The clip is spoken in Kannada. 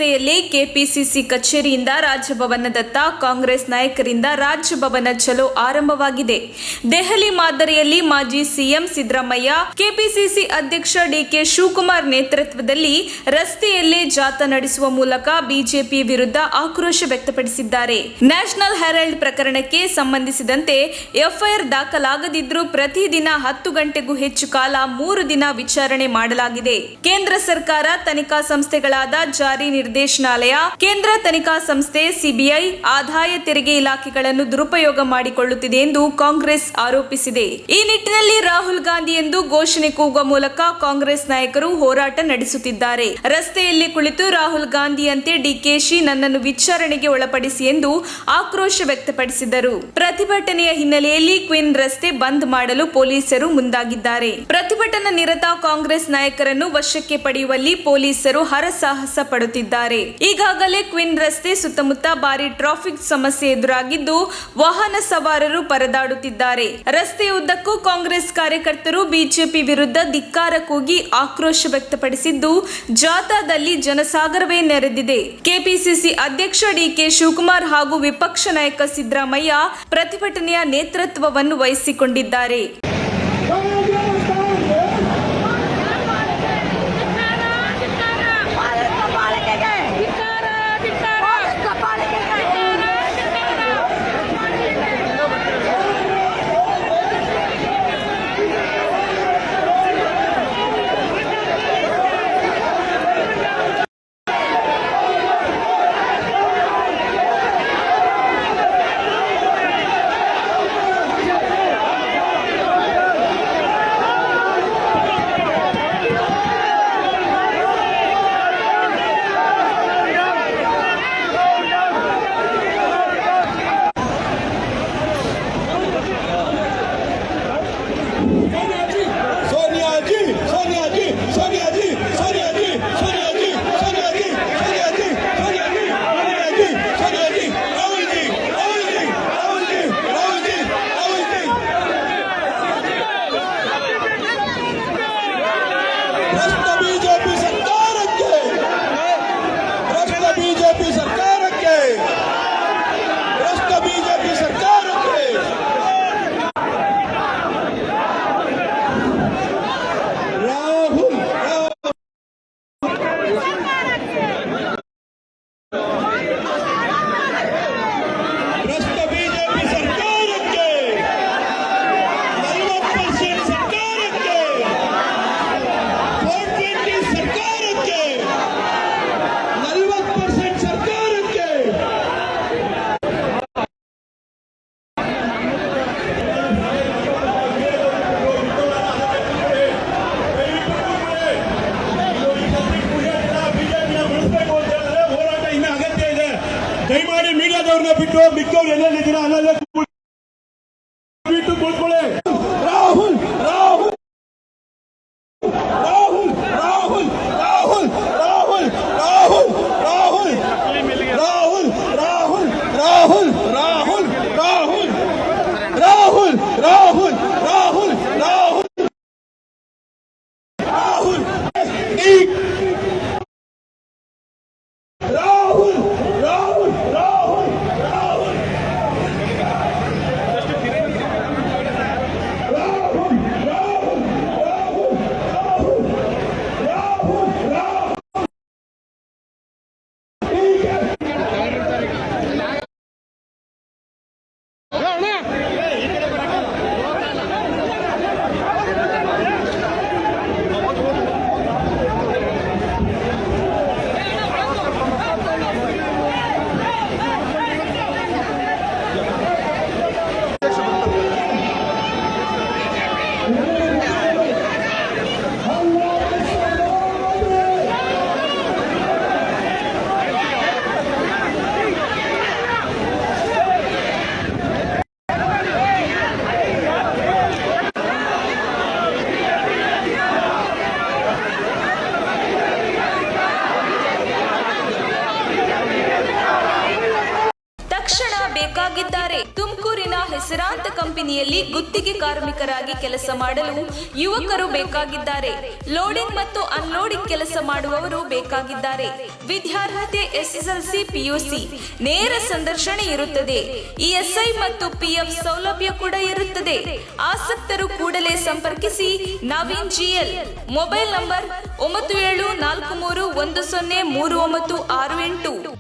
ರಸ್ತೆಯಲ್ಲಿ ಕೆಪಿಸಿಸಿ ಕಚೇರಿಯಿಂದ ರಾಜಭವನದತ್ತ ಕಾಂಗ್ರೆಸ್ ನಾಯಕರಿಂದ ರಾಜಭವನ ಚಲೋ ಆರಂಭವಾಗಿದೆ. ದೆಹಲಿ ಮಾದರಿಯಲ್ಲಿ ಮಾಜಿ ಸಿಎಂ ಸಿದ್ದರಾಮಯ್ಯ, ಕೆಪಿಸಿಸಿ ಅಧ್ಯಕ್ಷ ಡಿಕೆ ಶಿವಕುಮಾರ್ ನೇತೃತ್ವದಲ್ಲಿ ರಸ್ತೆಯಲ್ಲೇ ಜಾಥಾ ನಡೆಸುವ ಮೂಲಕ ಬಿಜೆಪಿ ವಿರುದ್ಧ ಆಕ್ರೋಶ ವ್ಯಕ್ತಪಡಿಸಿದ್ದಾರೆ. ನ್ಯಾಷನಲ್ ಹೆರಾಲ್ಡ್ ಪ್ರಕರಣಕ್ಕೆ ಸಂಬಂಧಿಸಿದಂತೆ ಎಫ್ಐಆರ್ ದಾಖಲಾಗದಿದ್ದರೂ ಪ್ರತಿದಿನ 10 ಗಂಟೆಗೂ ಹೆಚ್ಚು ಕಾಲ 3 ದಿನ ವಿಚಾರಣೆ ಮಾಡಲಾಗಿದೆ. ಕೇಂದ್ರ ಸರ್ಕಾರ ತನಿಖಾ ಸಂಸ್ಥೆಗಳಾದ ಜಾರಿ ನಿರ್ದೇಶನಾಲಯ, ಕೇಂದ್ರ ತನಿಖಾ ಸಂಸ್ಥೆ, ಸಿಬಿಐ, ಆದಾಯ ತೆರಿಗೆ ಇಲಾಖೆಗಳನ್ನು ದುರುಪಯೋಗ ಮಾಡಿಕೊಳ್ಳುತ್ತಿದೆ ಎಂದು ಕಾಂಗ್ರೆಸ್ ಆರೋಪಿಸಿದೆ. ಈ ನಿಟ್ಟಿನಲ್ಲಿ ರಾಹುಲ್ ಗಾಂಧಿ ಎಂದು ಘೋಷಣೆ ಕೂಗುವ ಮೂಲಕ ಕಾಂಗ್ರೆಸ್ ನಾಯಕರು ಹೋರಾಟ ನಡೆಸುತ್ತಿದ್ದಾರೆ. ರಸ್ತೆಯಲ್ಲಿ ಕುಳಿತು ರಾಹುಲ್ ಗಾಂಧಿಯಂತೆ ಡಿಕೆಶಿ ನನ್ನನ್ನು ವಿಚಾರಣೆಗೆ ಒಳಪಡಿಸಿ ಎಂದು ಆಕ್ರೋಶ ವ್ಯಕ್ತಪಡಿಸಿದರು. ಪ್ರತಿಭಟನೆಯ ಹಿನ್ನೆಲೆಯಲ್ಲಿ ಕ್ವೀನ್ ರಸ್ತೆ ಬಂದ್ ಮಾಡಲು ಪೊಲೀಸರು ಮುಂದಾಗಿದ್ದಾರೆ. ಪ್ರತಿಭಟನಾ ನಿರತ ಕಾಂಗ್ರೆಸ್ ನಾಯಕರನ್ನು ವಶಕ್ಕೆ ಪಡೆಯುವಲ್ಲಿ ಪೊಲೀಸರು ಹರಸಾಹಸ ಪಡುತ್ತಿದ್ದಾರೆ. ಈಗಾಗಲೇ ಕ್ವೀನ್ ರಸ್ತೆ ಸುತ್ತಮುತ್ತ ಭಾರಿ ಟ್ರಾಫಿಕ್ ಸಮಸ್ಯೆ ಎದುರಾಗಿದ್ದು ವಾಹನ ಸವಾರರು ಪರದಾಡುತ್ತಿದ್ದಾರೆ. ರಸ್ತೆಯ ಉದ್ದಕ್ಕೂ ಕಾಂಗ್ರೆಸ್ ಕಾರ್ಯಕರ್ತರು ಬಿಜೆಪಿ ವಿರುದ್ಧ ಧಿಕ್ಕಾರ ಕೂಗಿ ಆಕ್ರೋಶ ವ್ಯಕ್ತಪಡಿಸಿದ್ದು ಜಾಥಾದಲ್ಲಿ ಜನಸಾಗರವೇ ನೆರೆದಿದೆ. ಕೆಪಿಸಿಸಿ ಅಧ್ಯಕ್ಷ ಡಿಕೆ ಶಿವಕುಮಾರ್ ಹಾಗೂ ವಿಪಕ್ಷ ನಾಯಕ ಸಿದ್ದರಾಮಯ್ಯ ಪ್ರತಿಭಟನೆಯ ನೇತೃತ್ವವನ್ನು ವಹಿಸಿಕೊಂಡಿದ್ದಾರೆ. ದಯಮಾಡಿ ಮೀಡಿಯಾದವ್ರನ್ನ ಬಿಟ್ಟು ಮಿಕ್ಕವ್ರು ಎಲ್ಲೆಲ್ಲಿದ್ದೀರಾ ಅಲ್ಲಲ್ಲೇ ಬಿಟ್ಟು ಕೂತ್ಕೊಳ್ಳಿ. ರಾಹುಲ್ ರಾಹುಲ್ ರಾಹುಲ್ ರಾಹುಲ್ ರಾಹುಲ್ ರಾಹುಲ್ ರಾಹುಲ್ ರಾಹುಲ್ ರಾಹುಲ್ ರಾಹುಲ್ ರಾಹುಲ್ ರಾಹುಲ್ ರಾಹುಲ್ ರಾಹುಲ್ ರಾಹುಲ್ ರಾಹುಲ್ ರಾಹುಲ್ ರಾಹುಲ್ ಬೇಕಾಗಿದ್ದಾರೆ. ತುಮಕೂರಿನ ಹೆಸರಾಂತ ಕಂಪನಿಯಲ್ಲಿ ಗುತ್ತಿಗೆ ಕಾರ್ಮಿಕರಾಗಿ ಕೆಲಸ ಮಾಡಲು ಯುವಕರು ಬೇಕಾಗಿದ್ದಾರೆ. ಲೋಡಿಂಗ್ ಮತ್ತು ಅನ್ಲೋಡಿಂಗ್ ಕೆಲಸ ಮಾಡುವವರು ಬೇಕಾಗಿದ್ದಾರೆ. ವಿದ್ಯಾರ್ಹತೆ SSLC PUC. ನೇರ ಸಂದರ್ಶನ ಇರುತ್ತದೆ. ESI ಮತ್ತು PF ಸೌಲಭ್ಯ ಕೂಡ ಇರುತ್ತದೆ. ಆಸಕ್ತರು ಕೂಡಲೇ ಸಂಪರ್ಕಿಸಿ. ನವೀನ್ GL. Mobile number 9743103968.